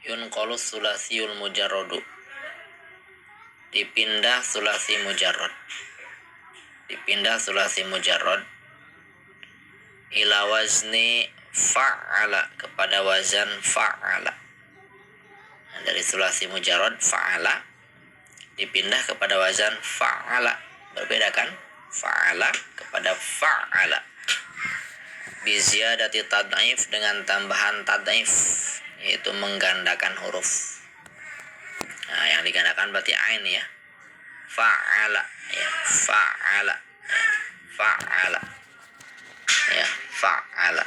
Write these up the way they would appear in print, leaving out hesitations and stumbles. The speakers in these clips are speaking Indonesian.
Yunqalus sulasiyul mujarradu, dipindah sulasi mujarrad. Dipindah sulasi mujarrad ila wazni fa'ala, kepada wazan fa'ala. Nah, dari sulasi mujarrad fa'ala dipindah kepada wazan fa'ala. Berbeda kan? Fa'ala kepada fa'ala. Biziyadati tad'if, dengan tambahan tad'if, yaitu menggandakan huruf. Nah, yang digandakan berarti ain ya. Fa'ala ya, fa'ala ya, fa'ala ya, fa'ala.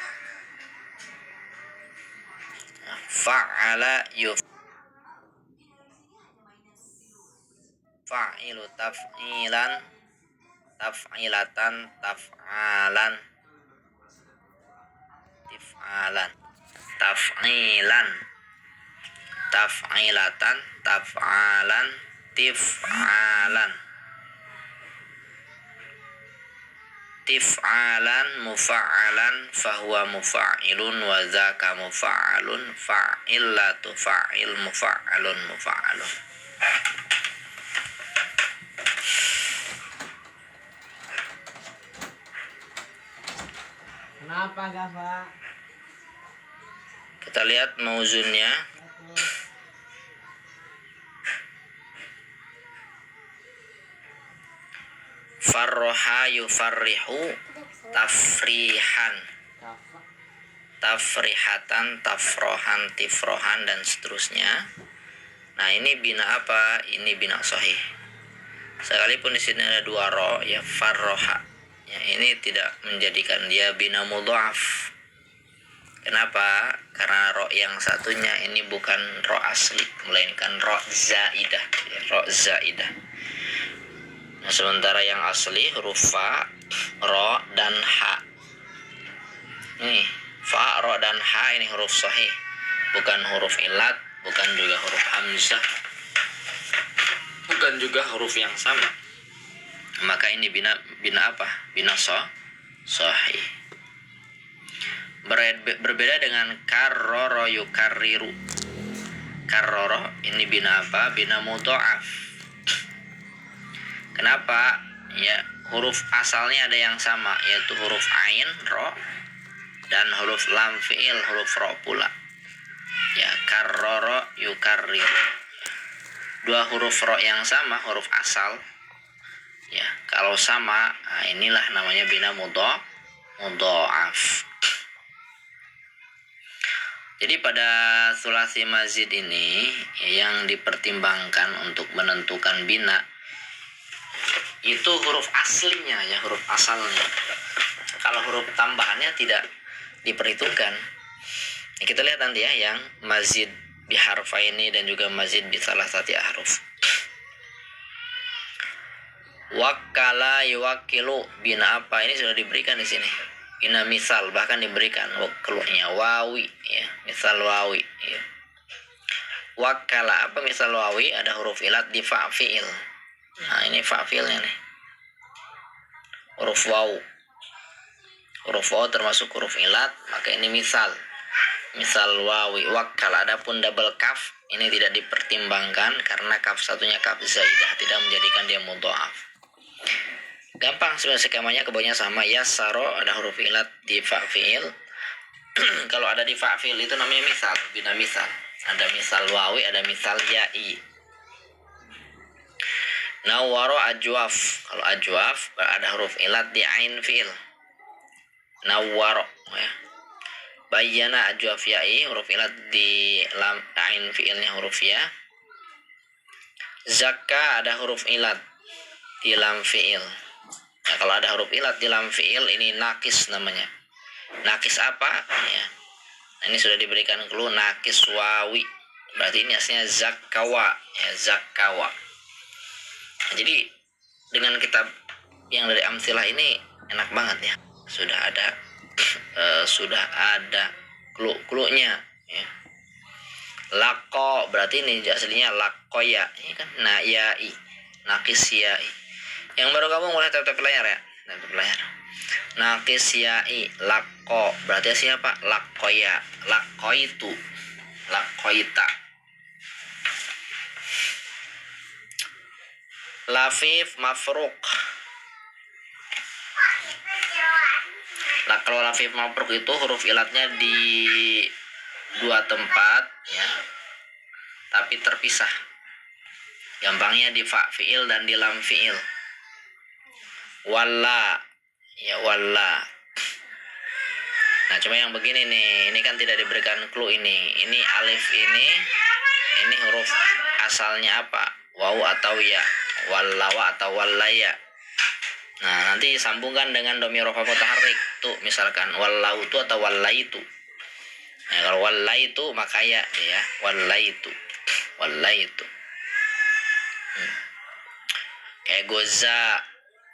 Nah, fa'ala fa'ilu taf'ilan, taf'ilatan, taf'alan, tif'alan, taf'ilan, taf'ilatan, taf'alan, tif'alan, tif'alan, mufa'alan, fahuwa mufa'ilun, wa zaka mufa'alun, fa'illatu fa'il, mufa'alun, mufa'alun. Kenapa enggak, Pak? Kita lihat mauzunnya. Farroha yufarrihu, tafrihan, tafrihatan, tafrohan, tifrohan, dan seterusnya. Nah, ini bina apa? Ini bina sahih. Sekalipun di sini ada dua ro, ya farroha, ya ini tidak menjadikan dia bina mudhaf. Kenapa? Karena ro yang satunya ini bukan ro asli, melainkan ro zaidah, ya, ro zaidah. Nah, sementara yang asli huruf fa, ro, dan ha. Ini fa, ro, dan ha ini huruf sahih, bukan huruf ilat, bukan juga huruf hamzah, bukan juga huruf yang sama. Maka ini bina apa? Bina sahih. Berbeda dengan karroro yukarriru. Karroro ini bina apa? Bina mudha'af. Kenapa? Ya, huruf asalnya ada yang sama, yaitu huruf ain, ro, dan huruf lam fi'il, huruf ro pula. Ya, karroro yukarriru. Dua huruf ro yang sama, huruf asal. Ya, kalau sama, nah inilah namanya bina mudha'af. Jadi pada sulasi mazid ini yang dipertimbangkan untuk menentukan bina itu huruf aslinya, ya, huruf asalnya. Kalau huruf tambahannya tidak diperhitungkan. Nah, kita lihat nanti ya, yang mazid biharfaini dan juga mazid bi salasati ahruf. Wakala yuwakilu, bina apa? Ini sudah diberikan di sini. Bina misal, bahkan diberikan wakilunya wawi, ya, misal wawi, ya. Wakala apa misal wawi? Ada huruf ilat di fa fi'il. Nah, ini fa fi'ilnya nih. Huruf waw. Huruf waw termasuk huruf ilat, maka ini misal. Misal wawi. Wakala adapun double kaf ini tidak dipertimbangkan karena kaf satunya kaf zaidah, tidak menjadikan dia mudha'af. Gampang sebenarnya, skemanya kebanyakan sama. Yasaro ada huruf ilat di fa fi'il. Kalau ada di fa fi'il itu namanya misal, bina misal. Ada misal wawi, ada misal ya'i. Nawwaro ajwaf. Kalau ajwaf ada huruf ilat di ain fi'il. Nawwaro, ya. Bayyana ajwaf ya'i, huruf ilat di lam ain fi'ilnya huruf ya. Zakka ada huruf ilat di lam fi'il. Nah, kalau ada huruf ilat di lam fi'il ini nakis namanya. Nakis apa? Ya. Nah, ini sudah diberikan clue, nakis wawi. Berarti ini aslinya zakkawa, ya, zakkawa. Nah, jadi dengan kitab yang dari Amsilah ini enak banget ya. Sudah ada clue-nya, ya. Lako berarti ini aslinya lakoya, ini kan nayai, nakis yai. Yang baru gabung boleh tap layar ya, tap layar. Nakis ya'i lako, berarti siapa? Lakoya, lakoitu, lakoita. Lafif mafruk. Nah, kalau lafif mafruk itu huruf ilatnya di dua tempat ya, tapi terpisah. Gampangnya di fa fiil dan di lam fiil. Walla, ya walla. Nah, cuma yang begini nih, ini kan tidak diberikan clue ini. Ini alif ini huruf asalnya apa? Waw atau ya, wallawa atau wallaya. Nah, nanti sambungkan dengan dhamir rafa mutaharrik tuh, misalkan wallautu atau wallaitu. Nah, kalau wallaitu maka ya, wallaitu, wallaitu. Kayak goza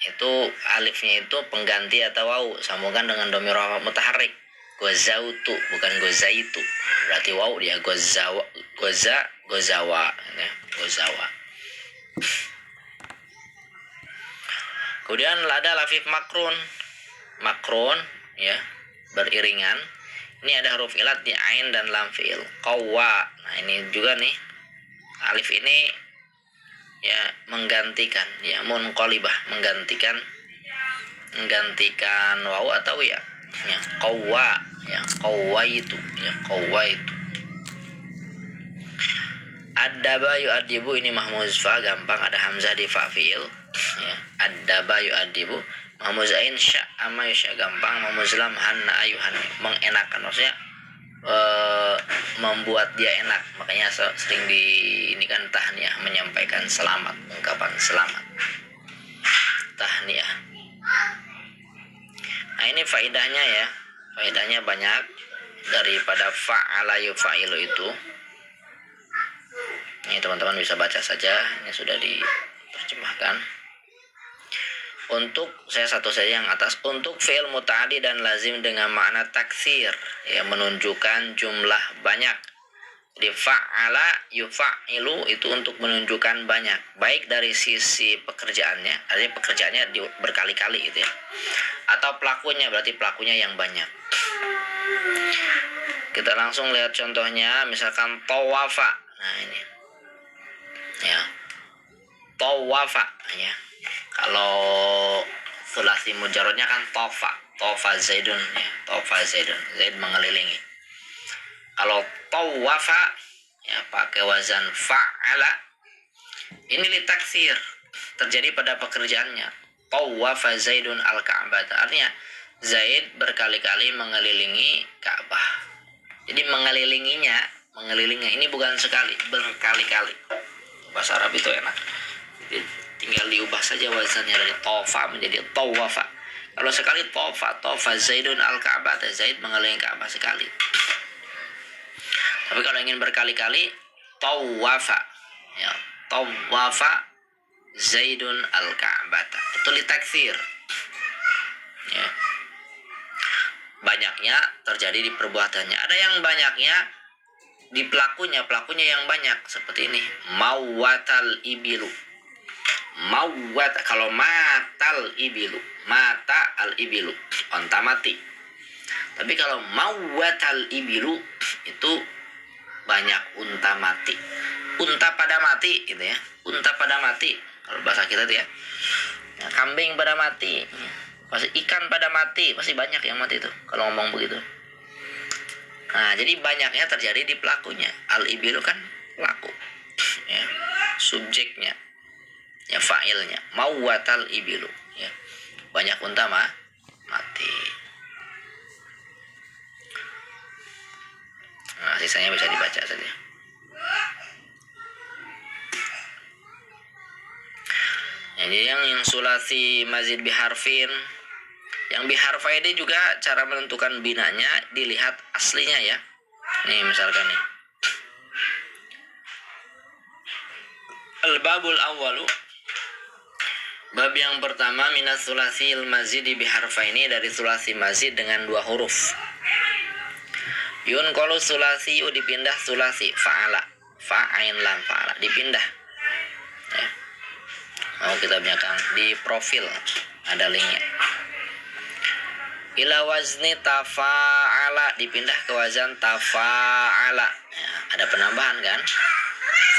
itu alifnya itu pengganti atau waw, sambungkan dengan dhamir rafa mutaharrik. Gozautu bukan gozaitu. Berarti waw dia gozawa, gozawa ya, gozawa. Kemudian ada lafif makrun. Makrun ya, beriringan. Ini ada huruf ilat di ain dan lam fiil. Qawwa. Nah, ini juga nih. Alif ini ya menggantikan ya munqalibah, menggantikan waw atau ya. Ya qawwa, ya qawwaitu, ya qawwaitu. Adaba yu'adibu ini mahmuz fa, gampang, ada hamzah di fa fiil ya. Adaba yu'adibu mahmuz ain sya ama yusya, gampang, mahmuz lam hanna ayuhan, mengenakan, maksudnya membuat dia enak, makanya sering di ini kan tahniyah, menyampaikan selamat, ungkapan selamat, tahniyah. Nah, ini faedahnya ya, faedahnya banyak daripada fa'ala yufa'ilu itu. Ini teman-teman bisa baca saja, ini sudah diterjemahkan. Untuk saya satu saja yang atas, untuk fi'il muta'addi dan lazim dengan makna taksir ya, menunjukkan jumlah banyak. Di fa'ala yufa'ilu itu untuk menunjukkan banyak, baik dari sisi pekerjaannya, artinya pekerjaannya berkali-kali gitu ya, atau pelakunya, berarti pelakunya yang banyak. Kita langsung lihat contohnya, misalkan tawafa. Nah, ini ya, tawafa ya. Kalau sulasi mujarrodnya kan tofa zaidun ya, tofa zaidun, zaid mengelilingi. Kalau tawafa ya pakai wazan fa'ala, ini litaksir, terjadi pada pekerjaannya. Tawafa zaidun al-ka'bah, artinya Zaid berkali-kali mengelilingi Ka'bah. Jadi mengelilingi ini bukan sekali, berkali-kali. Bahasa Arab itu enak, jadi tinggal diubah saja wazannya dari tofa menjadi tawafa. Kalau sekali tofa zaidun al-ka'bah, Zaid mengelilingi Ka'bah sekali. Tapi kalau ingin berkali-kali, tawafa ya, tawafa zaidun al-ka'bah, itu litaksir ya. Banyaknya terjadi di perbuatannya. Ada yang banyaknya di pelakunya yang banyak, seperti ini, mawwatal ibilu. Mawwat, kalau matal ibilu, mata al ibilu, onta mati. Tapi kalau mawwatal ibilu itu banyak unta mati. Unta pada mati gitu ya. Unta pada mati kalau bahasa kita tuh ya. Kambing pada mati. Pasti ikan pada mati, pasti banyak yang mati tuh kalau ngomong begitu. Nah, jadi banyaknya terjadi di pelakunya. Al ibilu kan pelaku ya, subjeknya ya, fa'ilnya, mawwatal ibilu ya, banyak unta mati. Nah, sisanya bisa dibaca saja. Jadi yang sulasi mazid biharfin, yang biharfa ini juga cara menentukan binanya dilihat aslinya ya. Nih misalkan nih, al-babul awwalu, bab yang pertama, minas sulasil mazid biharfa, ini dari sulasi mazid dengan 2 huruf. Yun kalau sulasi dipindah sulasi fa'ala, fa'ain lam fa'ala dipindah ya. Mau kita biarkan di profil ada linknya. ila wazni tafa'ala, dipindah ke wazan tafa'ala. Ya, ada penambahan kan?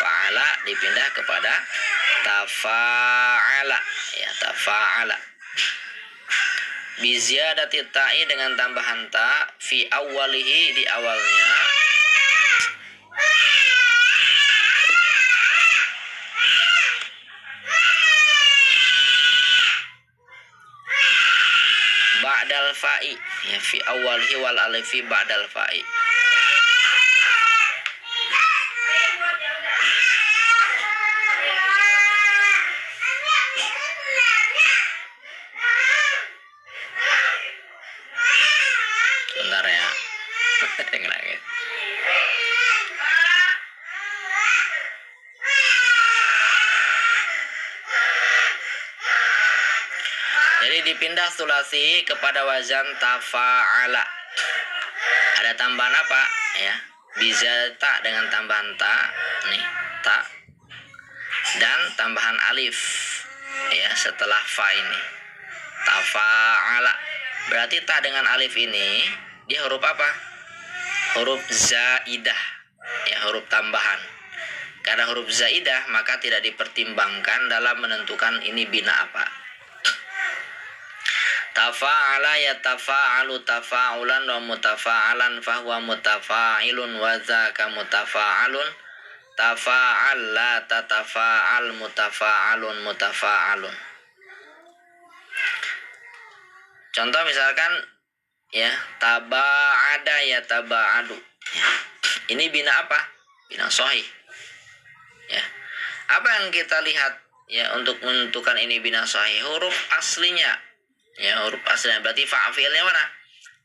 Fa'ala dipindah kepada tafa'ala. Ya, tafa'ala. Biziyadati ta'i, dengan tambahan ta, fi awwalihi, di awalnya, ba'dal fa'i, ya, fi awwalihi wal alifi ba'dal fa'i. Bentar ya. Nangis. Jadi dipindah sulasi kepada wazan tafa'ala. Ada tambahan apa? Ya, bisa ta dengan tambahan ta, nih, ta, dan tambahan alif, ya, setelah fa ini. Tafa'ala. Berarti ta dengan alif ini dia huruf apa? Huruf zaidah, ya, huruf tambahan. Karena huruf zaidah maka tidak dipertimbangkan dalam menentukan ini bina apa. Tafa'ala ya tafa'alu tafa'ulan wa mutafa'alan fahuwa mutafa'ilun wa dzaka mutafa'alun. Tafa'al la tatafa'al mutafa'alun mutafa'alun. Contoh misalkan, ya, taba'ada ya taba'adu. Ya. Ini bina apa? Bina sahih. Ya. Apa yang kita lihat, ya, untuk menentukan ini bina sahih? Huruf aslinya. Ya, huruf aslinya. Berarti fa fi'ilnya mana?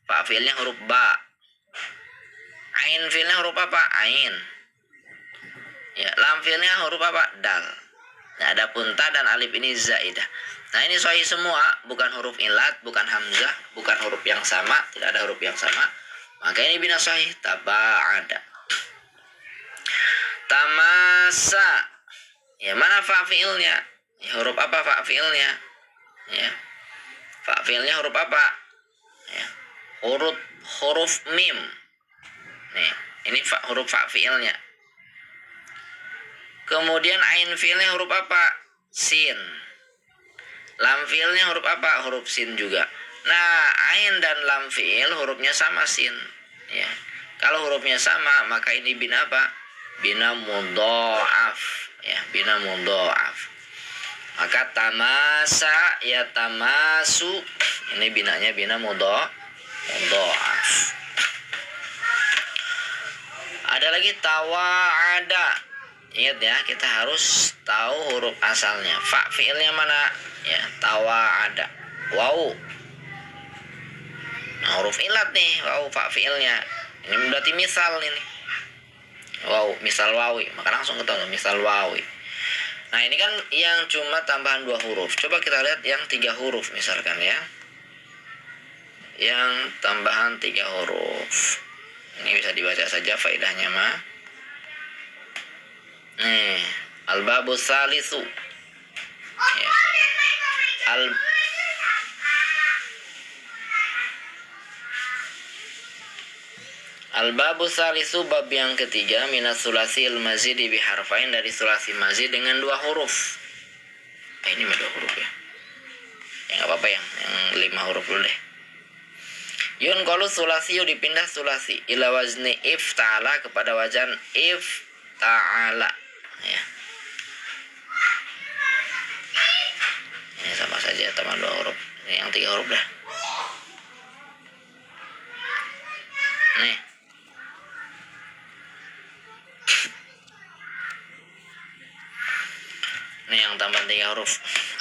Fa fi'ilnya huruf ba. Ain fi'ilnya huruf apa? Ain. Ya, lam fi'ilnya huruf apa? Dal. Nah, ada ta dan alif ini zaidah. Nah, ini sahih semua, bukan huruf ilat, bukan hamzah, bukan huruf yang sama, tidak ada huruf yang sama. Maka ini bina sahih. Taba'ada. Tamasa. Ya, mana fa fi'ilnya? Ya, huruf apa fa fi'ilnya? Ya. Fa fi'ilnya huruf apa? Ya. Huruf mim. Nih, ini huruf fa fi'ilnya. Kemudian ain fi'ilnya huruf apa? Sin. Lam fi'ilnya huruf apa? Huruf sin juga. Nah, ain dan lam fi'il hurufnya sama sin. Ya. Kalau hurufnya sama, maka ini bina apa? Bina mudha'af. Ya, bina mudha'af. Maka tamasa ya tamasu, ini binanya bina mudha'af. Ada lagi tawa'ada. Ingat ya, kita harus tahu huruf asalnya. Fa fi'ilnya mana? Ya, tawa'ada. Waw. Nah, huruf ilat nih, waw fa fi'ilnya. Ini berarti misal ini. Waw, misal wawi. Maka langsung ketahuan misal wawi. Nah, ini kan yang cuma tambahan 2 huruf. Coba kita lihat yang 3 huruf misalkan ya. Yang tambahan 3 huruf. Ini bisa dibaca saja faedahnya mah. Nih, al-babu salisu. Ya. Al-babu salisu, bab yang ketiga, minas sulasil mazidi biharfain, dari sulasi mazid dengan 2 huruf. Ini mah 2 huruf ya. Ya nggak apa-apa, yang 5 huruf dulu deh. Yun kalau sulasi dipindah sulasi ila wazni ifta'ala, kepada wazan ifta'ala. Ya. Ini sama saja tambah 2 huruf. Ini yang 3 huruf dah. Nih. Nih yang tambah 3 huruf.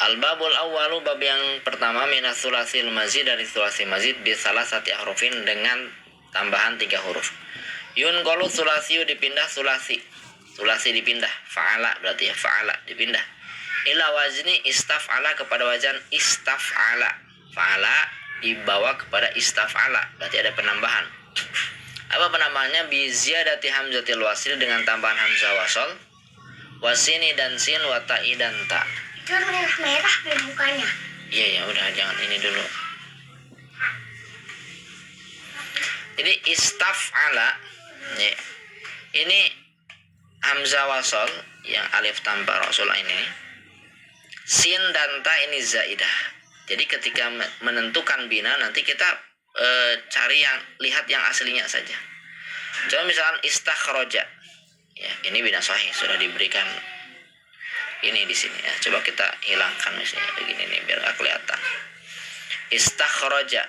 Al-babul awwalu, bab yang pertama, minas sulasil mazid, dari sulasi mazid, bisalah sati ahrufin, dengan tambahan 3 huruf. Yun qalu sulasiyu, dipindah sulasi. Sulasi dipindah, fa'ala berarti ya, fa'ala dipindah. Ila wazni istaf'ala, kepada wazan istaf'ala. Fa'ala dibawa kepada istaf'ala, berarti ada penambahan. Apa penambahannya? Bi ziyadati hamzatil wasl, dengan tambahan hamzah wasl, wasini dan sin, wa ta'i dan ta. Itu merah-merah di mukanya. Iya ya, udah jangan ini dulu. Jadi istaf'ala ya. Ini hamzah wasol yang alif tanpa rasul ini. Sin dan ta ini zaidah. Jadi ketika menentukan bina nanti kita cari yang lihat yang aslinya saja. Coba misalkan istakhroja. Ya, ini bina sahih sudah diberikan ini di sini ya. Coba kita hilangkan misalnya begini nih biar nggak kelihatan. Istakhroja.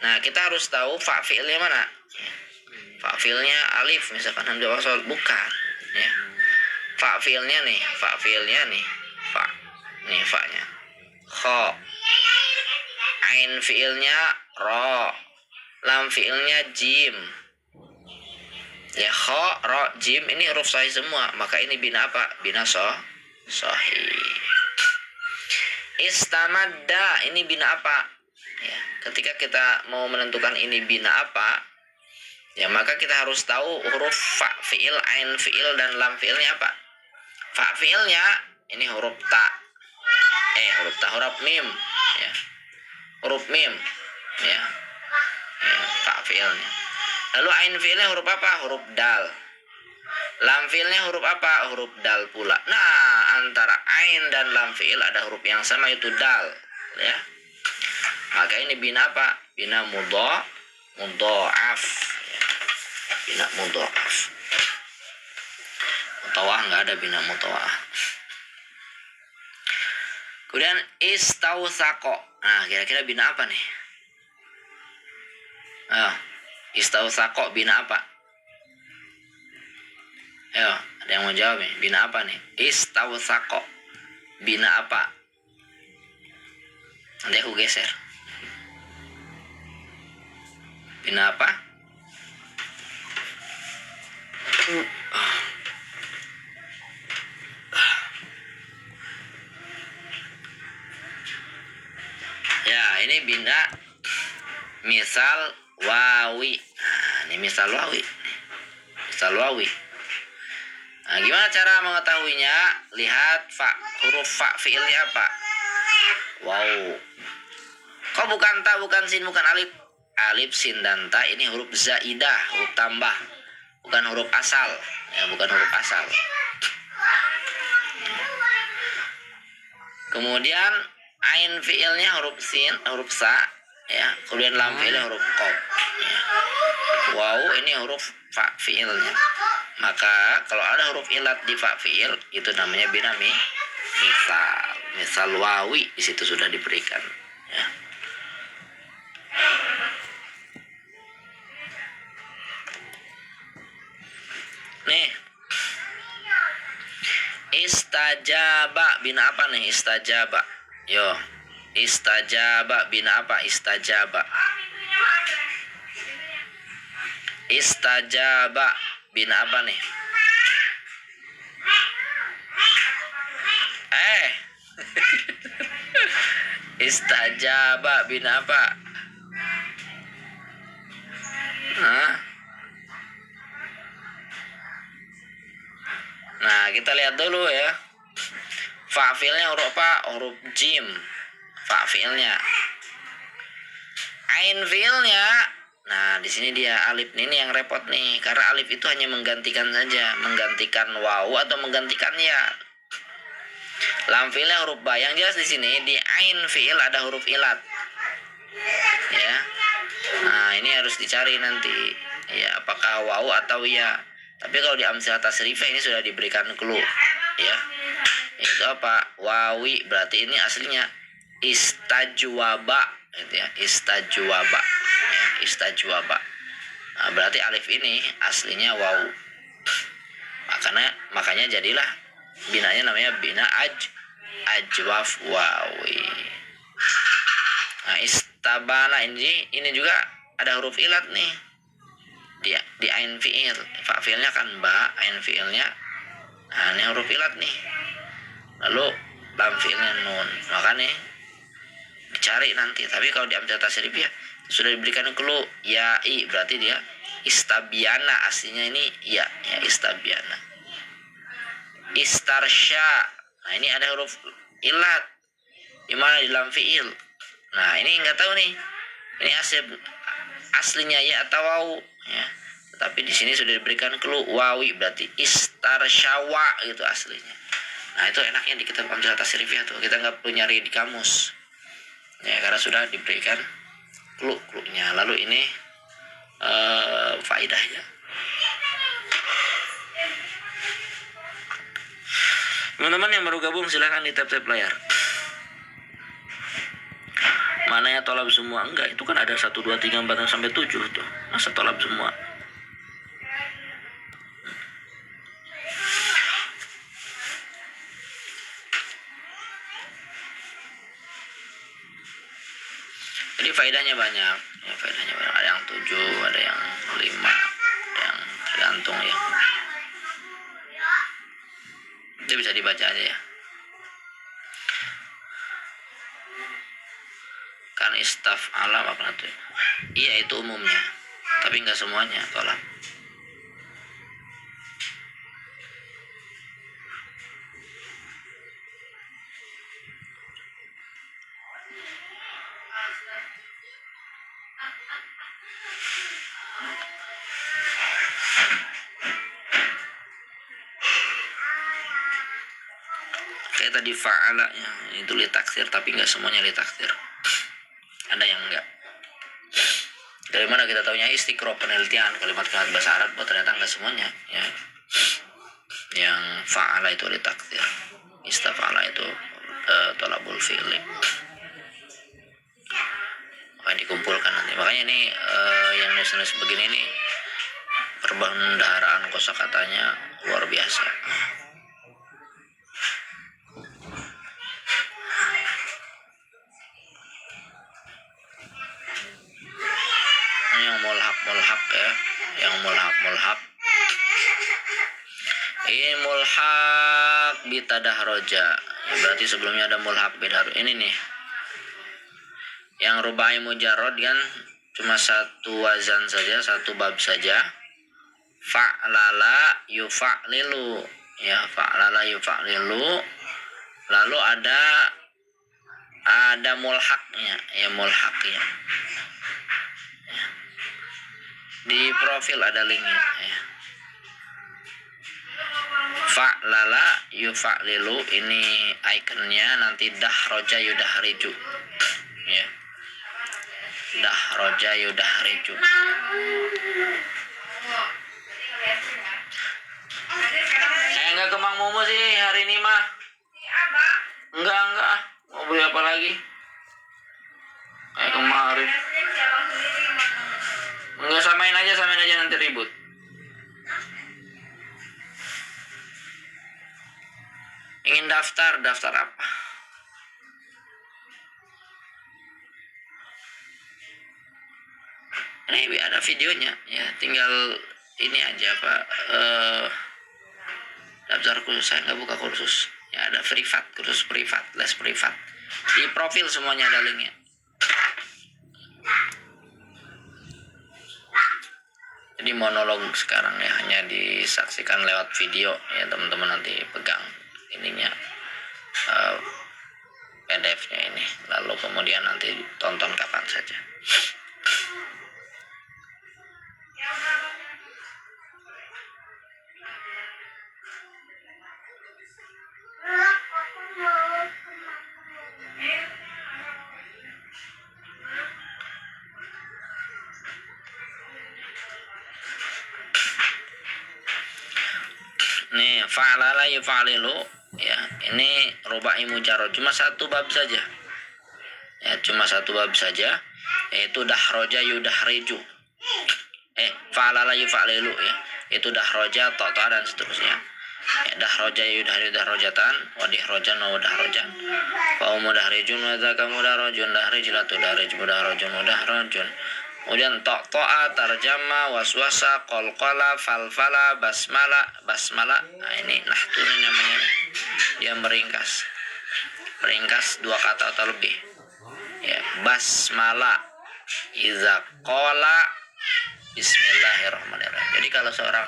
Nah, kita harus tahu fa fi'ilnya mana. Fa fi'ilnya alif misalkan hamzah wasal bukan ya. Fa fi'ilnya nih, fa fi'ilnya nih. Fa. Nih fa-nya. Kha. Ain fi'ilnya ra. Lam fi'ilnya jim. Ya kha, ra, jim ini huruf sahih semua. Maka ini bina apa? Bina sahih. Istamadda ini bina apa? Ya, ketika kita mau menentukan ini bina apa, ya maka kita harus tahu huruf fa fiil, ain fiil dan lam fiilnya apa. Fa fiilnya ini huruf ta. Huruf mim ya. Huruf mim ya. Ya, fa fiilnya. Lalu ain fiilnya huruf apa? Huruf dal. Lam fiilnya huruf apa? Huruf dal pula. Nah, antara ain dan lam fiil ada huruf yang sama itu dal ya. Maka ini bina apa? Bina mudha'af. Ya. Bina mudha'af. Mutawah nggak ada bina mutawah. Kemudian istautsaqo. Nah, kira-kira bina apa nih? Istautsaqo bina apa? Ayo, ada yang mau jawab nih? Bina apa nih? Istautsaqo. Bina apa? Nanti aku geser. Bina apa? Ya, ini bina misal wawi. Nah, ini misal wawi. Misal wawi. Nah, gimana cara mengetahuinya? Lihat huruf fa fiilnya apa? Wow. Kok bukan ta, bukan sin, bukan alif? Alif, sin, dan ta ini huruf zaidah, huruf tambah, bukan huruf asal ya, bukan huruf asal. Kemudian ain fiilnya huruf sin, huruf sa ya. Kemudian lam fiilnya huruf qaf ya. Wow, ini huruf fa fiilnya. Maka kalau ada huruf ilat di fa fiil itu namanya bina misal wawi, di situ sudah diberikan ya. Nih, istajaba bina apa nih? Istajaba. Yo, istajaba bina apa? Istajaba. Istajaba bina apa nih? Istajaba bina apa? Hah? Nah, kita lihat dulu ya. Fa fiilnya huruf apa? Huruf jim. Fa fiilnya. Ain fiilnya. Nah, di sini dia alif ini yang repot nih. Karena alif itu hanya menggantikan saja, menggantikan wawu atau menggantikan ya. Lam fiilnya huruf ba. Yang jelas di sini di ain fiil ada huruf ilat. Ya. Nah, ini harus dicari nanti. Ya, apakah wawu atau ya. Tapi kalau di amsilah tasrifah ini sudah diberikan clue, ya. Itu apa? Wawi, berarti ini aslinya istajwaba, gitu ya. Istajwaba, ya, istajwaba. Nah, berarti alif ini aslinya wawu. Makanya jadilah binanya namanya bina ajwaf wawi. Nah, istabana ini juga ada huruf ilat nih. Di ain fiil, fa fiilnya kan ba, ain fiilnya nah ini huruf ilat nih. Lalu lam fiilnya nun. Makanya dicari nanti. Tapi kalau di amsilah tasrif ya sudah diberikan clue ya i, berarti dia istabiana, aslinya ini ya istabiana. Istarsya. Nah, ini ada huruf ilat. Di mana? Di lam fiil. Nah, ini enggak tahu nih. Ini asli aslinya ya atau waw ya. Tapi di sini sudah diberikan clue wawi, berarti istarsyawa gitu aslinya. Nah itu enaknya di kitab Amsalah Tasrifiyah tuh, kita nggak perlu nyari di kamus ya, karena sudah diberikan clue-nya. Lalu ini faedahnya. Teman-teman yang baru gabung silahkan di tap-tap layar. Mana ya tolab semua? Enggak, itu kan ada 1, 2, 3, 4 sampai 7 tuh. Masa tolab semua? Jadi faedahnya banyak. Ya, faedahnya banyak. Ada yang 7, ada yang 5, ada yang tergantung ya. Itu bisa dibaca aja ya. Kan istaf alam apa itu? Iya itu umumnya, tapi nggak semuanya tolak. Kayak tadi fa'ala ya, itu litaksir, tapi nggak semuanya litaksir. Ada yang enggak. Dari mana kita tahunya? Istiqro, penelitian kalimat-kalimat bahasa Arab, ternyata nggak semuanya ya. Yang fa'ala itu litaksir, istafa'ala itu tolabul fi'li. Makanya dikumpulkan nanti. Makanya ini yang nulis-nulis begini nih, perbendaharaan kosakatanya luar biasa. Ini yang mulhak ya, yang mulhak. Ini mulhak bitadahroja ya, berarti sebelumnya ada mulhak bidar. Ini nih yang rubai mujarrad kan cuma satu wazan saja, satu bab saja. Fa'lala yufa'lilu ya, fa'lala yufa'lilu. Lalu ada mulhaknya ya, mulhaknya di profil ada linknya ya. Fa'lala yufa'lilu, ini ikonnya, nanti dahroja yudahriju ya, dahroja yudahriju. Enggak ke Mang Momo sih hari ini mah. Enggak. Mau beli apa lagi? Kayak kemarin. Enggak, samain aja nanti ribut. Ingin daftar apa? Ini ada videonya ya, tinggal ini aja Pak. Daftar khusus, saya nggak buka kursus ya, ada privat, kursus privat, les privat, di profil semuanya ada linknya. Jadi monolog sekarang ya hanya disaksikan lewat video ya, teman-teman nanti pegang ininya PDF-nya ini, lalu kemudian nanti tonton kapan saja. Nih fa'lala yufa'lilu ya, ini rubai mujarrad cuma satu bab saja ya, cuma satu bab saja, yaitu dahroja yudahriju. Fa'lala yufa'lilu ya, itu dahroja, tota dan seterusnya ya, dahroja yudahrojatan, wadihrojan wa dahrojan, fa mudahrijun wa zaka mudahrajun, dahrijlatu dahrij mudahrajun mudahrajun. Kemudian to'a, tarjama, waswasa, qalqala, falfala, basmala. Nah ini nahtu ini namanya, dia meringkas dua kata atau lebih ya. Basmala iza qala bismillahirrahmanirrahim. Jadi kalau seorang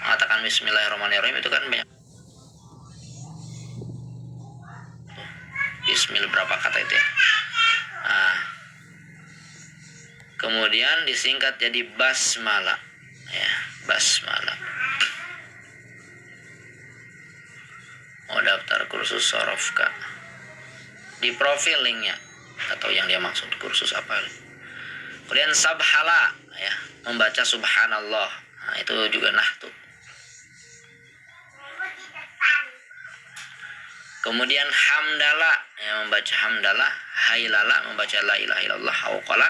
mengatakan bismillahirrahmanirrahim itu kan banyak. Bismillah berapa kata itu ya? Nah, kemudian disingkat jadi basmalah, ya, basmalah. Mau daftar kursus sorof kak? Di profil linknya, atau yang dia maksud kursus apa? Kemudian sabhala, ya, membaca subhanallah. Nah, itu juga nahtu. Kemudian hamdala, ya, membaca hamdala. Hailala, membaca la ilaha illallah. Hauqala,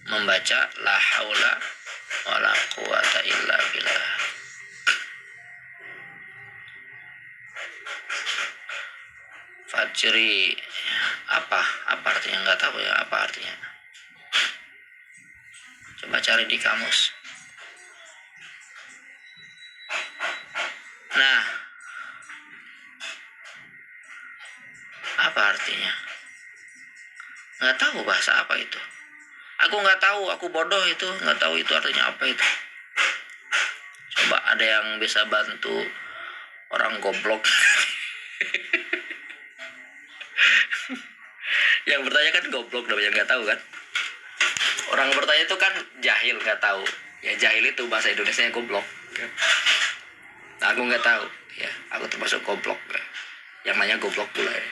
membaca la haula wala quwata illa billah. Fajri, apa artinya? Nggak tahu ya apa artinya. Coba cari di kamus. Nah, apa artinya? Nggak tahu bahasa apa itu. Aku nggak tahu, aku bodoh itu, nggak tahu itu artinya apa itu. Coba ada yang bisa bantu orang goblok. Yang bertanya kan goblok, yang nggak tahu kan. Orang bertanya itu kan jahil, nggak tahu. Ya jahil itu bahasa Indonesianya goblok. Nah, aku nggak tahu. Ya, aku termasuk goblok. Yang namanya goblok pula ya.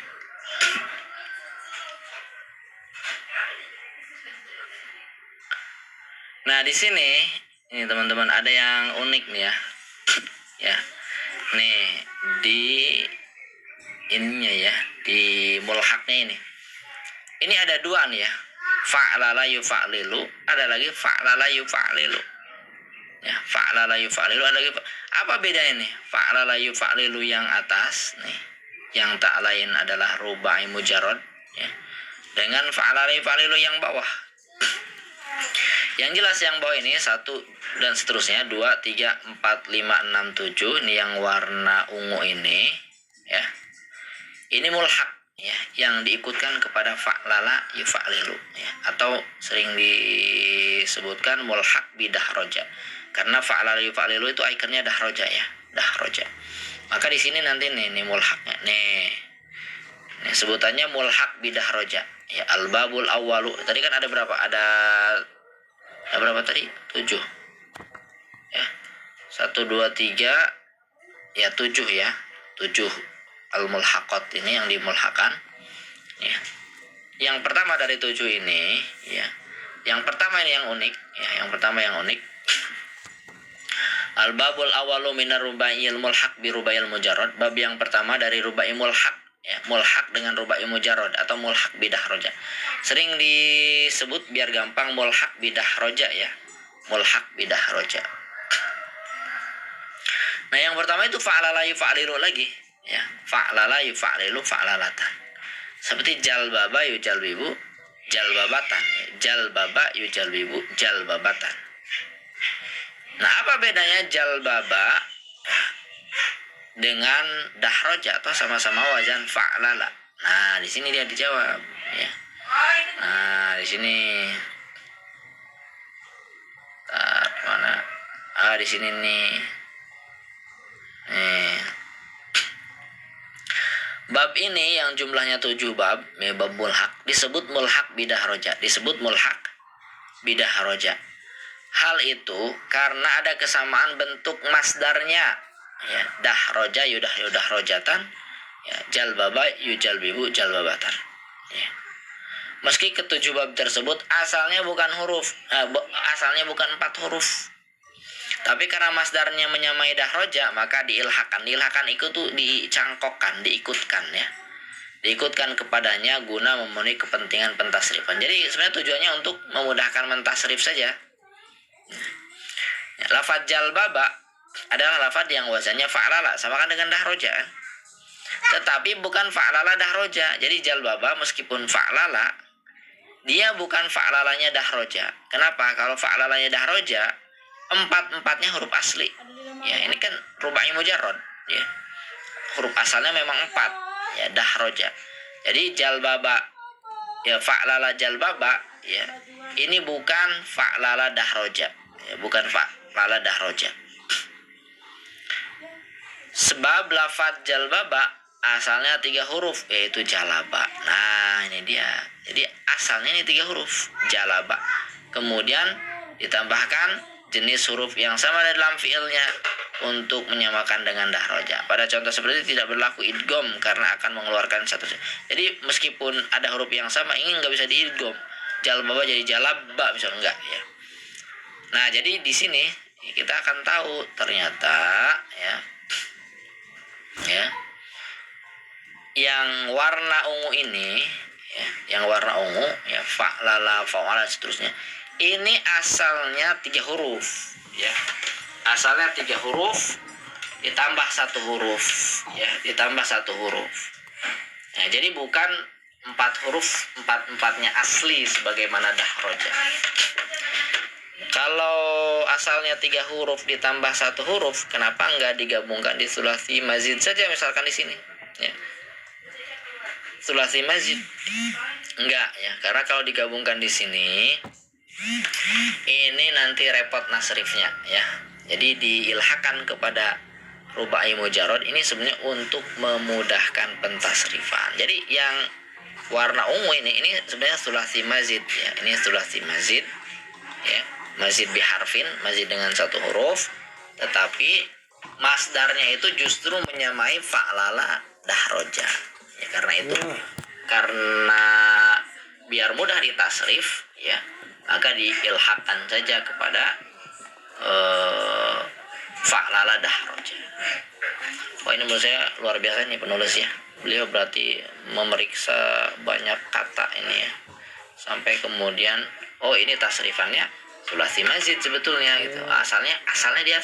Nah, di sini ini teman-teman ada yang unik nih ya. Ya. Nih di ininya ya, di mulhaknya ini. Ini ada dua nih ya. Fa'lala yufa'lilu, ada lagi fa'lala yufa'lilu. Ya, fa'lala yufa'lilu ada lagi. Apa bedanya nih? Fa'lala yufa'lilu yang atas nih, yang tak lain adalah rubai mujarrad, ya. Dengan fa'lala yufa'lilu yang bawah. Yang jelas yang bawah ini 1 dan seterusnya 2, 3, 4, 5, 6, 7. Ini yang warna ungu ini, ya. Ini mulhaq, ya, yang diikutkan kepada fa'lala yufa'lilu, ya, atau sering disebutkan mulhaq bidahroja. Karena fa'lala yufa'lilu itu ikonnya dahroja, ya, dahroja. Maka di sini nanti nih mulhaqnya. Nih sebutannya mulhaq bidahroja, ya, al-babul awwalu. Tadi kan ada berapa? Ada berapa tadi? 7. Ya. 1 2 3, ya 7 ya. 7 al-mulhaqat ini yang dimulhakan, ya. Yang pertama dari 7 ini, ya. Yang pertama ini yang unik, ya, yang pertama yang unik. Al-babul awwalu minar rubaiyil mulhaq bi rubaiyil mujarrad. Bab yang pertama dari rubai mulhaq, ya, mulhaq dengan rubai mujarrad atau mulhaq bidah roja. Sering disebut biar gampang mulhaq bidah roja, ya. Mulhaq bidah roja. Nah, yang pertama itu fa'lala yufa'lilu lagi, ya. Fa'lala yufa'lilu fa'lalatan. Seperti jalbaba yujalbibu jalbabatan, ya. Jalbaba yujalbibu jalbabatan. Nah, apa bedanya jalbaba dengan dahroja atau sama-sama wazan fa'lala? Nah, di sini dia dijawab, ya. Nah, di sini. Mana? Di sini nih. Bab ini yang jumlahnya 7 bab, bab mulhaq, disebut mulhaq bidah roja, disebut mulhaq bidah roja. Hal itu karena ada kesamaan bentuk masdarnya, ya, dahroja yudah rojatan, ya, jalbaba yujalbibu jalbabatan, ya. Meski ketujuh bab tersebut asalnya bukan 4 huruf. Tapi karena masdarnya menyamai dahroja, maka diilhakan itu tuh dicangkokkan, diikutkan, ya. Diikutkan kepadanya guna memenuhi kepentingan pentasrifan. Jadi sebenarnya tujuannya untuk memudahkan mentasrif saja. Ya, lafaz jalbaba adalah lafaz yang wazannya fa'lala, sama kan dengan dahroja. Tetapi bukan fa'lala dahroja. Jadi jalbaba meskipun fa'lala, dia bukan fa'lalanya dahroja. Kenapa? Kalau fa'lalanya dahroja, 4-4-nya huruf asli. Ya, ini kan rubai mujarrad, ya. Huruf asalnya memang 4, ya, dahroja. Jadi jalbaba, ya, fa'lala jalbaba, ya. Ini bukan fa'lala dahroja, ya, bukan fa'lala dahroja. Sebab lafaz jalbaba asalnya 3 huruf, yaitu jalaba. Nah, ini dia. Jadi asalnya ini 3 huruf, jalaba. kemudian ditambahkan jenis huruf yang sama dalam fiilnya untuk menyamakan dengan dahroja. Pada contoh seperti ini tidak berlaku idgham karena akan mengeluarkan satu. Jadi meskipun ada huruf yang sama, ini nggak bisa diidgham. Jalbaba jadi jalabba bisa enggak ya. Nah, jadi di sini kita akan tahu ternyata ya yang warna ungu ini ya, yang warna ungu ya, fa'lala, fa'ala seterusnya. Ini asalnya 3 huruf ya. Asalnya 3 huruf ditambah 1 huruf ya, ditambah 1 huruf. Nah, jadi bukan 4 huruf, 4-4-nya asli sebagaimana dahroja. Kalau asalnya 3 huruf ditambah 1 huruf, kenapa enggak digabungkan di sulasi mazid saja misalkan di sini ya. Sulasi mazid enggak ya, karena kalau digabungkan di sini ini nanti repot nasrifnya ya. Jadi diilhakan kepada rubai mujarrad ini sebenarnya untuk memudahkan pentasrifan. Jadi yang warna ungu ini sebenarnya sulasi mazid ya. Ini sulasi mazid ya. Mazid biharfin, mazid dengan 1 huruf, tetapi masdarnya itu justru menyamai fa'lala dahroja. Ya, karena itu karena biar mudah ditasrif ya, maka diilhakan saja kepada fa'lala dahroja. Wah, ini menurut saya luar biasa nih penulis ya. Beliau berarti memeriksa banyak kata ini ya, sampai kemudian ini tasrifannya sulasi mazid sebetulnya gitu. Asalnya dia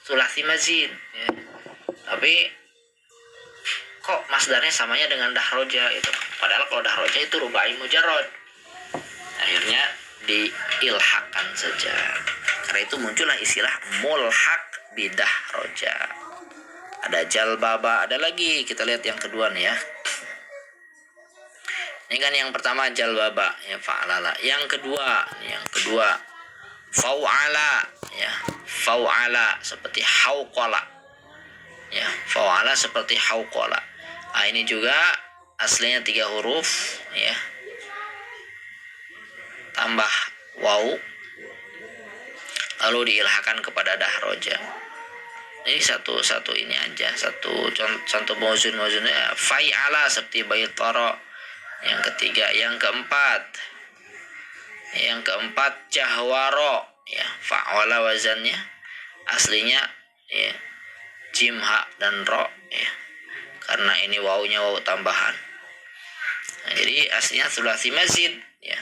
sulasi mazid ya. Tapi kok masdarnya samanya dengan dahroja itu. Padahal kalau dahroja itu rubai mujarrad. Akhirnya diilhakan saja. Karena itu muncullah istilah mulhaq bidah roja. Ada jalbaba, ada lagi. Kita lihat yang kedua nih ya. Ini kan yang pertama jalbaba ya, fa'lala. Yang kedua fau'ala ya. Fau'ala seperti hauqala. Ya, fau'ala seperti hauqala. Nah, ini juga aslinya 3 huruf ya. Tambah waw, lalu diilhakan kepada dahroja. Ini satu ini aja, satu contoh mawzunnya fai'ala seperti baitara. Yang ketiga, yang keempat jahwaro ya, fa'ala wazannya aslinya ya jim, ha dan ro ya. Karena ini wawunya waw tambahan. Nah, jadi aslinya sulasi mazid ya,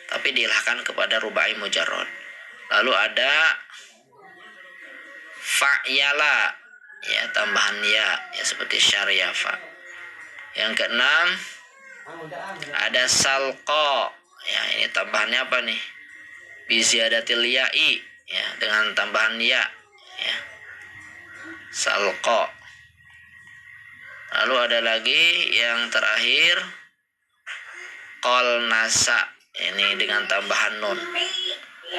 tapi diilhakan kepada rubai mujarrad. Lalu ada fa'yala ya, tambahan ya seperti syaryafa. Yang keenam ada salqa ya, ini tambahannya apa nih? Biziyadatil ya'i ya, dengan tambahan ya salqa. Lalu ada lagi yang terakhir qalnasa, ini dengan tambahan nun.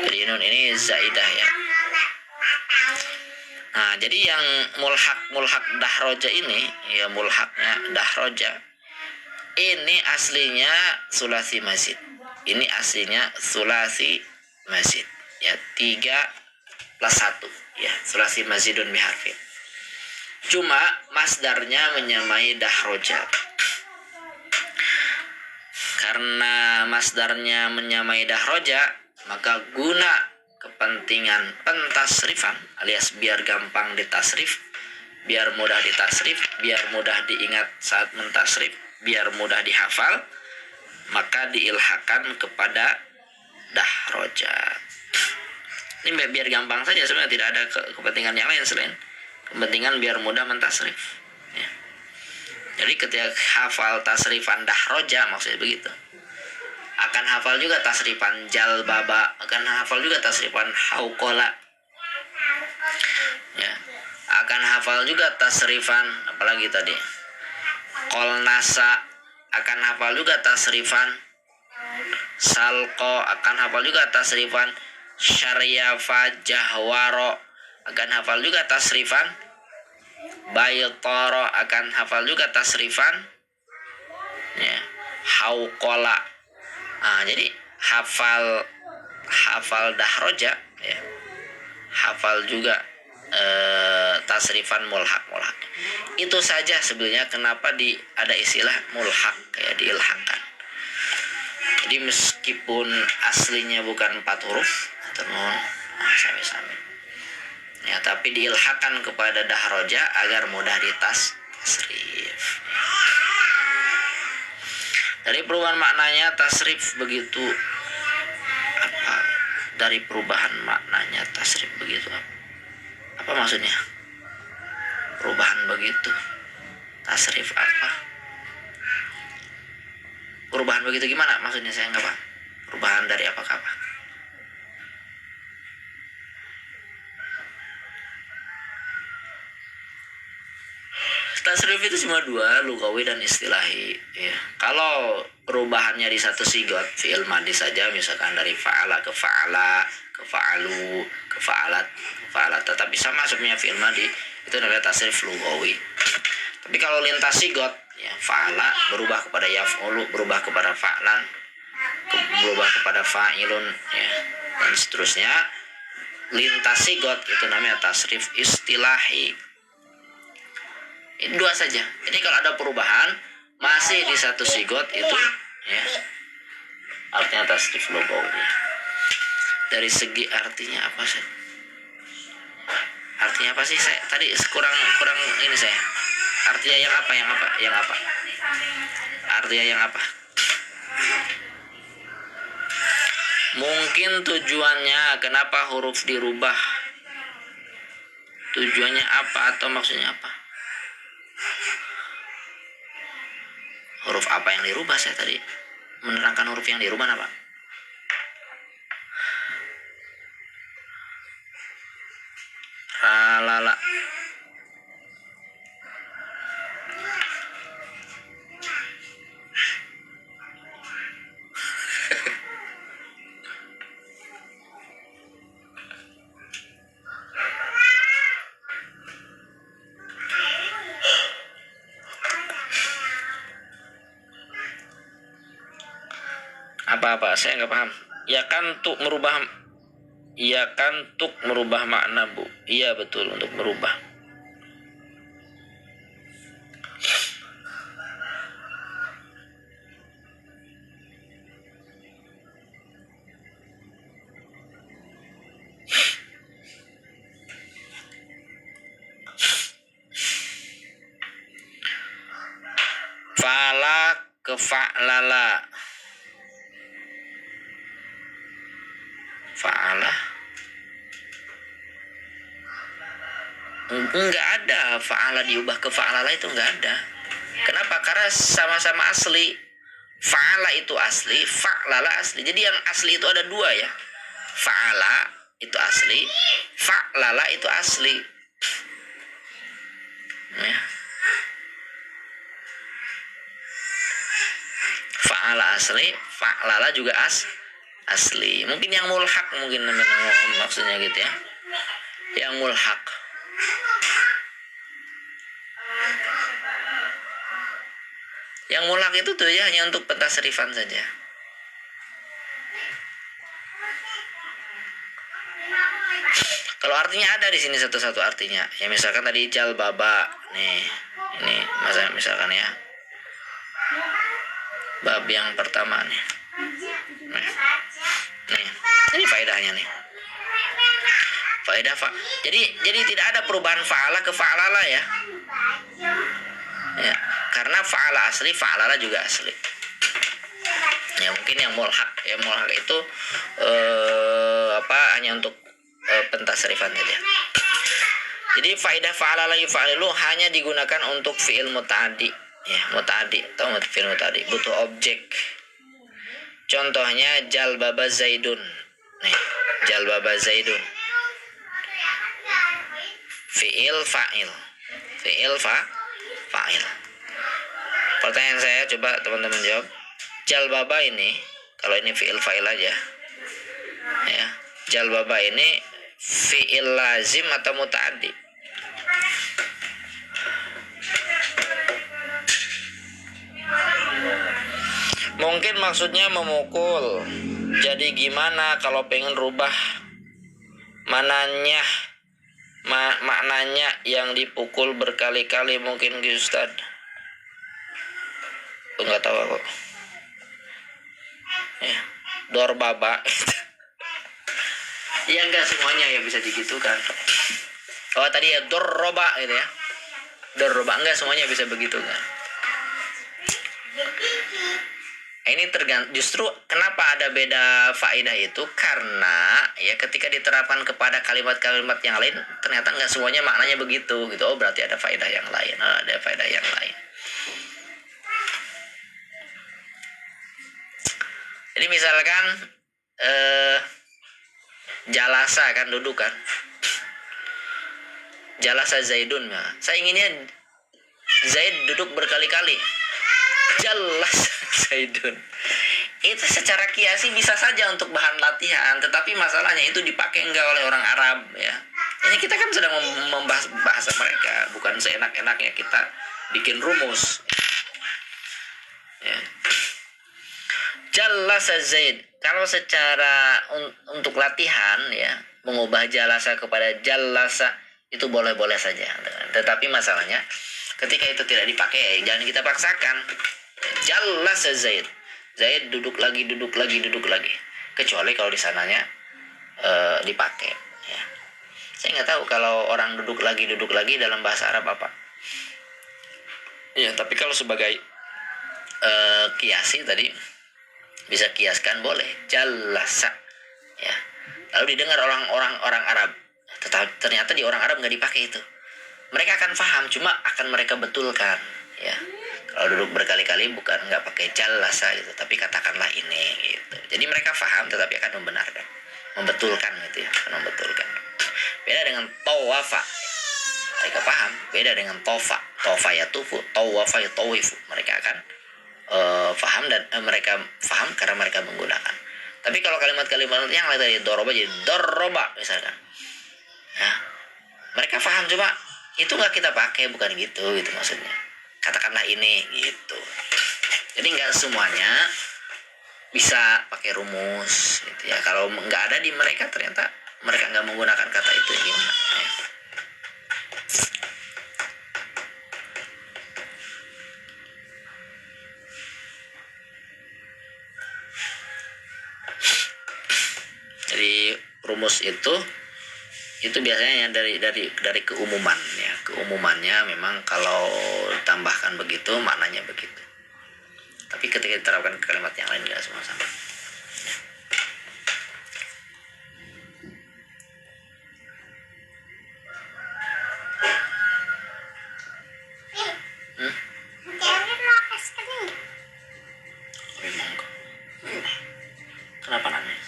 Jadi nun ini zaidah ya. Nah, jadi yang mulhaq dahroja ini ya, mulhaqnya dahroja ini aslinya sulasi mazid. Ini aslinya sulasi mazid ya, 3 plus 1 ya, sulasi mazidun biharfin. Cuma masdarnya menyamai dahroja. Karena masdarnya menyamai dahroja, maka guna kepentingan pentasrifan alias biar gampang ditasrif, biar mudah ditasrif, biar mudah diingat saat mentasrif, biar mudah dihafal, maka diilhakan kepada dahroja. Ini biar gampang saja, sebenarnya tidak ada kepentingan yang lain selain kepentingan biar mudah mentasrif ya. Jadi ketika hafal tasrifan dahroja, maksudnya begitu, akan hafal juga tasrifan jalbaba, akan hafal juga tasrifan hauqala ya, akan hafal juga tasrifan apalagi tadi qalnasa, akan hafal juga tasrifan salqa, akan hafal juga tasrifan syaryafa jahwaro, akan hafal juga tasrifan baitara, akan hafal juga tasrifan ya hauqala. Nah, jadi hafal hafal dahroja ya, hafal juga tasrifan mulhak. Itu saja sebenarnya kenapa ada istilah mulhak ya, diilhakkan. Jadi meskipun aslinya bukan 4 huruf atau sampai ya, tapi diilhakkan kepada dahroja agar mudah tasrif. Dari perubahan maknanya tasrif begitu apa? Dari perubahan maknanya tasrif begitu apa maksudnya? Perubahan begitu tasrif apa? Perubahan begitu gimana maksudnya, saya nggak paham. Perubahan dari apa ke apa? Tasrif itu cuma 2, lugawi dan istilahi ya. Kalau perubahannya di satu sigot fi'il madi saja, misalkan dari fa'ala ke fa'ala, ke fa'alu, ke fa'alat, tetapi sama sebenarnya fi'il madi, itu namanya tasrif lugawi. Tapi kalau lintas sigot ya, fa'ala berubah kepada yaf'ulu, berubah kepada fa'lan, berubah kepada fa'ilun ya, dan seterusnya. Lintas sigot itu namanya tasrif istilahi. Ini 2 saja. Jadi kalau ada perubahan masih di satu sigot itu ya, artinya tasrif lugawi. Dari segi artinya apa sih? Artinya apa sih? Saya tadi kurang ini saya. Artinya yang apa? Artinya yang apa? Mungkin tujuannya kenapa huruf dirubah? Tujuannya apa atau maksudnya apa? Huruf apa yang dirubah? Saya tadi menerangkan huruf yang dirubah apa? Ralala. Apa saya nggak paham. Ya kan untuk merubah makna, Bu. Iya betul, untuk merubah. Fa'ala ke fa'lala. Fa'ala enggak ada, fa'ala diubah ke fa'lala itu enggak ada. Kenapa? Karena sama-sama asli. Fa'ala itu asli, fa'lala asli. Jadi yang asli itu ada 2 ya. Fa'ala itu asli, fa'lala itu asli ya. Fa'ala asli, fa'lala juga asli. Mungkin yang mulhak mungkin maksudnya gitu ya. Yang mulhak. Yang mulhak itu tuh ya hanya untuk pentasrifan saja. Kalau artinya ada di sini satu-satu artinya. Ya misalkan tadi jalbaba nih. Ini misalkan ya. Bab yang pertama nih. Nih, ini faedahnya nih. Faedah jadi tidak ada perubahan fa'ala ke fa'lala ya. Ya, karena fa'ala asli, fa'lala juga asli. Ya mungkin yang mulhak itu hanya untuk pentasrifan saja. Jadi faedah fa'ala yufa'alu hanya digunakan untuk fi'il muta'addi. Ya, muta'addi. Tahu nggak fi'il muta'addi? Butuh objek. Contohnya jalbaba zaidun. Nih, jalbaba zaidun. Fi'il fa'il. Fi'il fa'il. Pertanyaan saya, coba teman-teman jawab. Jalbaba ini, kalau ini fi'il fa'il aja. Ya, jalbaba ini fi'il lazim atau muta'addi? Mungkin maksudnya memukul. Jadi gimana kalau pengen rubah maknanya yang dipukul berkali-kali mungkin Ustaz? Enggak tahu aku. Ya, dorbaba. Ya enggak semuanya ya bisa digitukan. Oh tadi ya dorroba gitu ya. Dorroba enggak semuanya bisa begitu kan. Ini justru kenapa ada beda faedah itu karena ya ketika diterapkan kepada kalimat-kalimat yang lain ternyata nggak semuanya maknanya begitu gitu. Oh berarti ada faedah yang lain, ada faedah yang lain. Jadi misalkan jalasa kan duduk kan, jalasa Zaidun, nah, saya inginnya Zaid duduk berkali-kali, jalas Zaidun. Itu secara kiasi bisa saja untuk bahan latihan, tetapi masalahnya itu dipakai enggak oleh orang Arab ya. Ini kita kan sedang membahas bahasa mereka, bukan seenak-enaknya kita bikin rumus. Ya. Jalasa Zaid. Kalau secara untuk latihan ya, mengubah jalasa kepada jalasa itu boleh-boleh saja. Tetapi masalahnya ketika itu tidak dipakai, jangan kita paksakan. Jalasa Zaid. Zaid duduk lagi. Kecuali kalau di sananya dipakai. Ya. Saya nggak tahu kalau orang duduk lagi dalam bahasa Arab apa. Ya, tapi kalau sebagai kiasi tadi bisa kiaskan boleh jalasa. Ya. Lalu didengar orang Arab. Tetapi ternyata di orang Arab nggak dipakai itu. Mereka akan paham, cuma akan mereka betulkan. Ya. Kalau duduk berkali-kali bukan nggak pakai jalasa gitu, tapi katakanlah ini gitu. Jadi mereka paham tetapi akan membenarkan, membetulkan gitu ya, akan membetulkan. Beda dengan tawafa. Mereka paham, beda dengan tofa. Tofa ya tufu, tawafa ya tawifu. Mereka akan paham dan mereka paham karena mereka menggunakan. Tapi kalau kalimat-kalimat yang lain tadi doroba jadi doroba misalkan. Nah, mereka paham cuma itu nggak kita pakai, bukan gitu maksudnya. Katakanlah ini gitu. Jadi nggak semuanya bisa pakai rumus gitu ya. Kalau nggak ada di mereka ternyata mereka nggak menggunakan kata itu gimana ya. Jadi rumus itu biasanya dari keumuman ya. Keumumannya memang kalau ditambahkan begitu maknanya begitu. Tapi ketika diterapkan ke kalimat yang lain nggak semua sama. Kenapa nangis?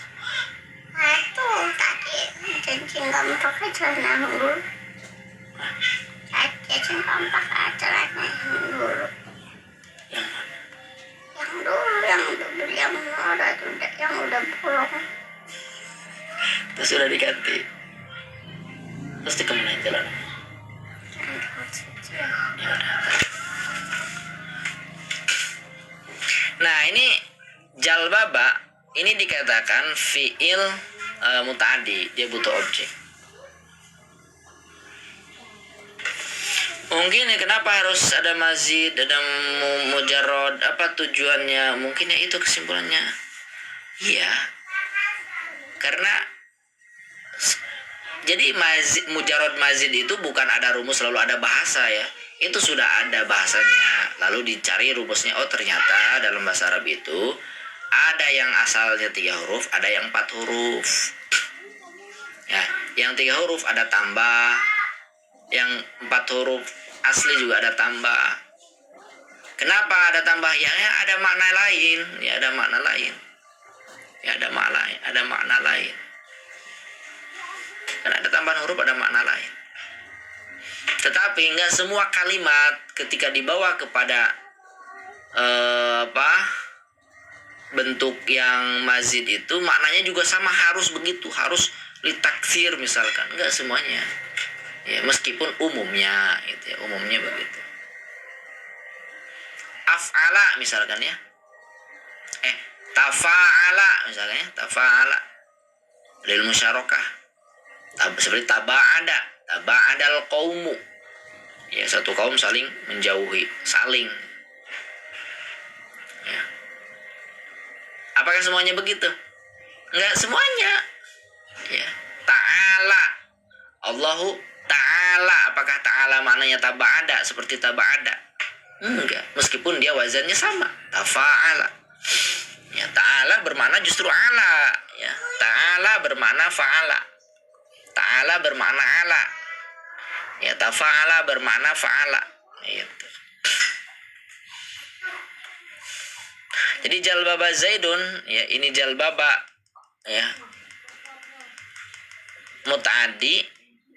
Itu tadi cacing kompak celana dulu. Cacing kompak celana dulu. Yang udah bolong. Terus sudah diganti. Terus dikemenain jalan. Ya udah. Nah ini jalbaba ini dikatakan fiil muta'addi, dia butuh objek. Mungkin ya kenapa harus ada mazid, ada mujarrad, apa tujuannya? Mungkin ya itu kesimpulannya. Iya. Karena jadi mujarrad mazid itu bukan ada rumus lalu ada bahasa ya. Itu sudah ada bahasanya. Lalu dicari rumusnya. Oh ternyata dalam bahasa Arab itu ada yang asalnya 3 huruf, ada yang 4 huruf. Ya, yang 3 huruf ada tambah, yang 4 huruf asli juga ada tambah. Kenapa ada tambah? Ya ada makna lain. Ya ada makna lain. Ada makna lain. Karena ada tambahan huruf ada makna lain. Tetapi nggak semua kalimat ketika dibawa kepada bentuk yang mazid itu maknanya juga sama, harus begitu, harus litakfir misalkan. Nggak semuanya. Ya, meskipun umumnya gitu ya, umumnya begitu. Af'ala misalkan ya. Tafa'ala misalnya, tafa'ala lil musyarakah. Seperti taba'adal qaumu. Ya, satu kaum saling menjauhi, saling. Ya. Apakah semuanya begitu? Enggak semuanya. Ya. Ta'ala. Allahu ta'ala. Apakah ta'ala maknanya taba'ada seperti taba'ada? Enggak, meskipun dia wazannya sama, tafa'ala. Ya, ta'ala bermakna justru ala, ya. Ta'ala bermakna fa'ala. Ta'ala bermakna ala. Ya, tafa'ala bermakna fa'ala. Gitu. Jadi jalbaba Zaidun, ya ini jalbaba, ya muta'addi,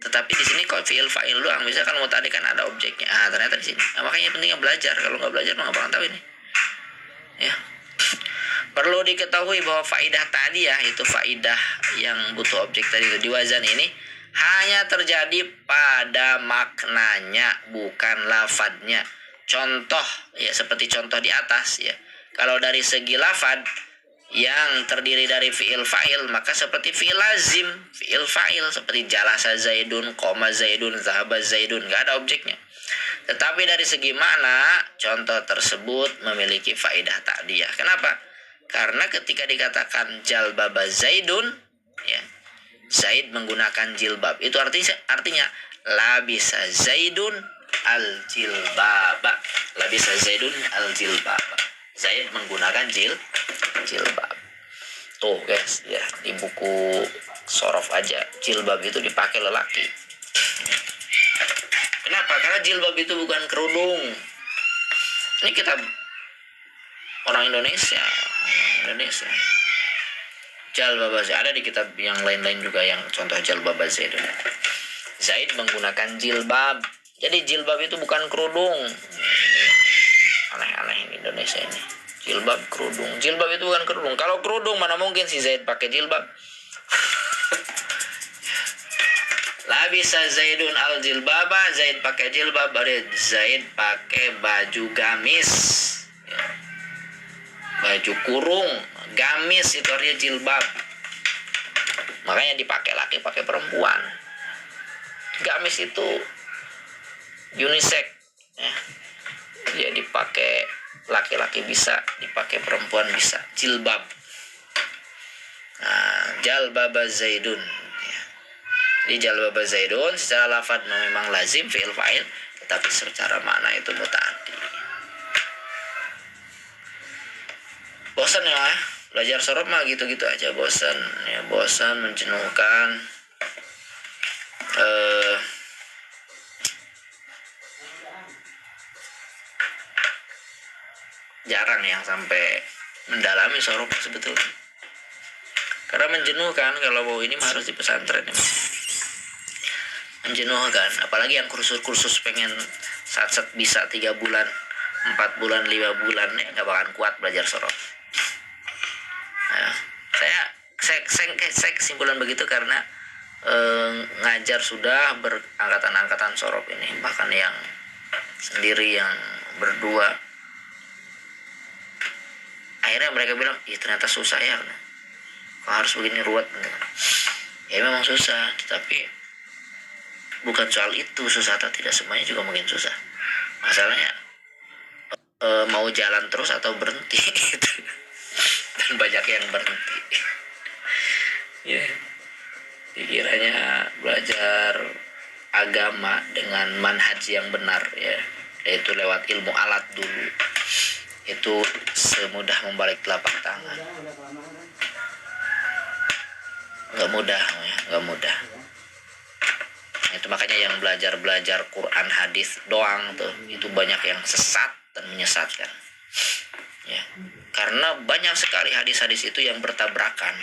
tetapi di sini kok fi'il fa'il doang. Misalkan muta'addi kan ada objeknya. Ternyata di sini. Nah, makanya pentingnya belajar. Kalau nggak belajar nggak bakal tahu ini. Ya. Perlu diketahui bahwa faidah ta'diyah itu faidah yang butuh objek tadi itu di wazan ini hanya terjadi pada maknanya, bukan lafadznya. Contoh, ya seperti contoh di atas, ya. Kalau dari segi lafad yang terdiri dari fi'il fa'il, maka seperti fi'il lazim, fi'il fa'il seperti jalasa zaidun, qoma zaidun, zahaba zaidun, nggak ada objeknya. Tetapi dari segi makna, contoh tersebut memiliki faidah ta'diyah. Kenapa? Karena ketika dikatakan jalbaba zaidun, ya Zaid menggunakan jilbab, itu artinya labisa zaidun al jilbaba, labisa zaidun al jilbaba. Zaid menggunakan jilbab. Tuh guys, ya di buku sorof aja jilbab itu dipakai lelaki. Kenapa? Karena jilbab itu bukan kerudung. Ini kita orang Indonesia. Jalbaba Zaid ada di kitab yang lain-lain juga yang contoh jalbaba Zaid. Zaid menggunakan jilbab. Jadi jilbab itu bukan kerudung. Aneh-aneh ini Indonesia ini. Jilbab kerudung. Jilbab itu bukan kerudung. Kalau kerudung mana mungkin si Zaid pakai jilbab? Labisa Zaidun al jilbaba, Zaid pakai jilbab, Zaid pakai baju gamis. Ya. Baju kurung, gamis itu artinya jilbab. Makanya dipakai laki, pakai perempuan. Gamis itu unisex, ya. Ya dipakai laki-laki bisa, dipakai perempuan bisa. Jilbab. Nah, jalbaba Zaidun. Ya. Di jalbaba Zaidun secara lafaz memang lazim fi'il fa'il, tetapi secara makna itu muta'addi. Bosan ya, belajar sorof mah gitu-gitu aja, bosan ya, bosan, menjenuhkan. Jarang yang sampai mendalami sorof sebetulnya, karena menjenuhkan. Kalau mau ini mah harus di pesantren ya. Menjenuhkan, apalagi yang kursus pengen satset bisa 3 bulan 4 bulan 5 bulan ya nggak bakalan kuat belajar sorof. Nah, saya kesimpulan begitu karena ngajar sudah berangkatan sorof ini, bahkan yang sendiri, yang berdua. Akhirnya mereka bilang, ternyata susah ya, kok harus begini ruwet. Ya memang susah, tapi bukan soal itu susah atau tidak, semuanya juga mungkin susah. Masalahnya mau jalan terus atau berhenti gitu. Dan banyak yang berhenti. Ya, dikiranya belajar agama dengan manhaj yang benar, ya, yaitu lewat ilmu alat dulu, itu semudah membalik telapak tangan. Nggak mudah. Itu makanya yang belajar Quran hadis doang tuh, itu banyak yang sesat dan menyesatkan. Ya, karena banyak sekali hadis-hadis itu yang bertabrakan,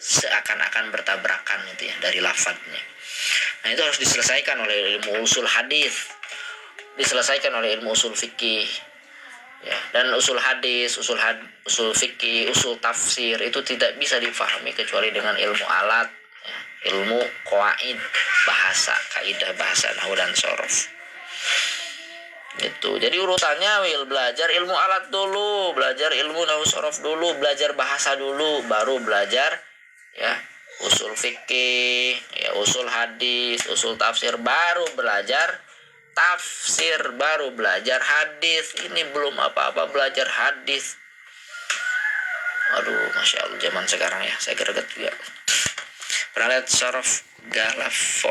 seakan-akan bertabrakan itu ya dari lafadznya. Nah, itu harus diselesaikan oleh ilmu usul hadis, diselesaikan oleh ilmu usul fikih. Ya, dan usul hadis, usul fikih, usul tafsir itu tidak bisa difahami kecuali dengan ilmu alat, ya, ilmu qawaid bahasa, kaidah bahasa nahwu dan sorof. Itu. Jadi urutannya Wil, belajar ilmu alat dulu, belajar ilmu nahwu sorof dulu, belajar bahasa dulu, baru belajar ya usul fikih, ya usul hadis, usul tafsir, baru belajar tafsir, baru belajar hadis. Ini belum apa-apa belajar hadis. Aduh, masya Allah zaman sekarang ya, saya greget juga. Pernah lihat sorof galafo?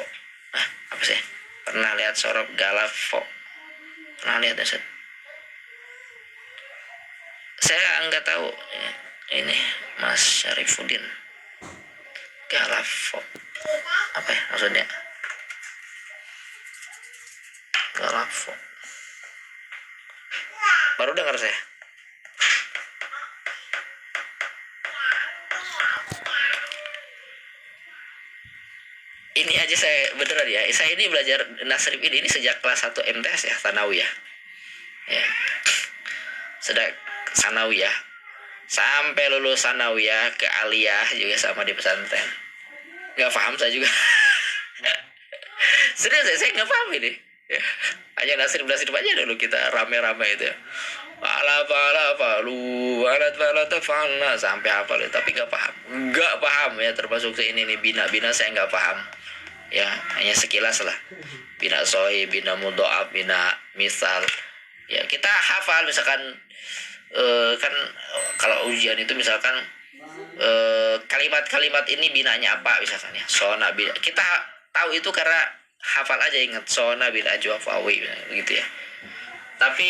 Apa sih? Pernah lihat sorof galafo? Pernah lihat ya, Set? Saya nggak tahu. Ini Mas Syarifuddin. Galafo. Apa ya maksudnya? Galafo. Baru dengar saya. Ini aja saya beneran ya. Saya ini belajar nasrib ini sejak kelas 1 MTS ya, Tsanawiyah. Ya. Sejak Tsanawiyah sampai lulus Tsanawiyah ke Aliyah juga sama di pesantren. Nggak paham saya juga. Serius saya nggak paham ini. Ya. Hanya nasrib aja dulu kita rame-rame itu ya. Palu alat fana sampai hafal itu, tapi nggak paham ya, termasuk ini nih bina saya nggak paham ya, hanya sekilas lah, bina soi, bina mudhoaf, bina misal ya kita hafal misalkan kan kalau ujian itu misalkan kalimat-kalimat ini binanya apa misalkan ya, sona bina kita tahu itu karena hafal aja, ingat sona bina ajwafawi gitu ya. Tapi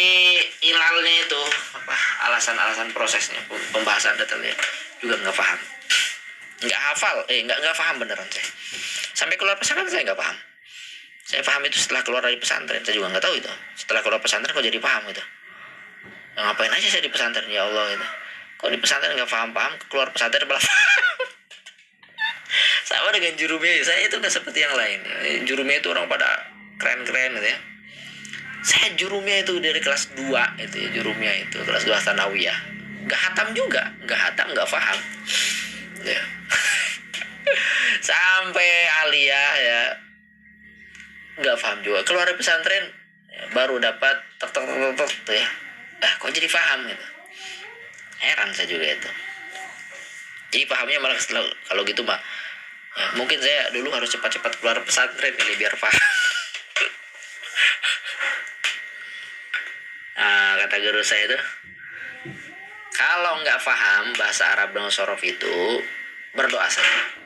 ilalnya itu apa, alasan prosesnya, pembahasan detailnya juga nggak paham, nggak hafal, nggak paham beneran saya. Sampai keluar pesantren saya nggak paham. Saya paham itu setelah keluar dari pesantren, saya juga nggak tahu itu. Setelah keluar pesantren kok jadi paham itu. Ya, ngapain aja saya di pesantren ya Allah itu. Kok di pesantren nggak paham, keluar pesantren malah sama dengan jurumnya, saya itu nggak seperti yang lain. Jurumnya itu orang pada keren-keren gitu ya. Saya jurumnya itu dari kelas 2 itu ya, jurumnya itu kelas 2 Tsanawiyah. Nggak hatam juga, nggak paham. Ya. Sampai aliyah ya nggak paham juga. Keluar dari pesantren ya, baru dapat tek tuh ya. Kok jadi paham gitu. Heran saya juga itu. Jadi pahamnya malah setelah, kalau gitu mah ya, mungkin saya dulu harus cepat-cepat keluar pesantren ini biar paham. Nah, kata guru saya itu, kalau nggak paham bahasa Arab dengan sorof itu, berdoa saja.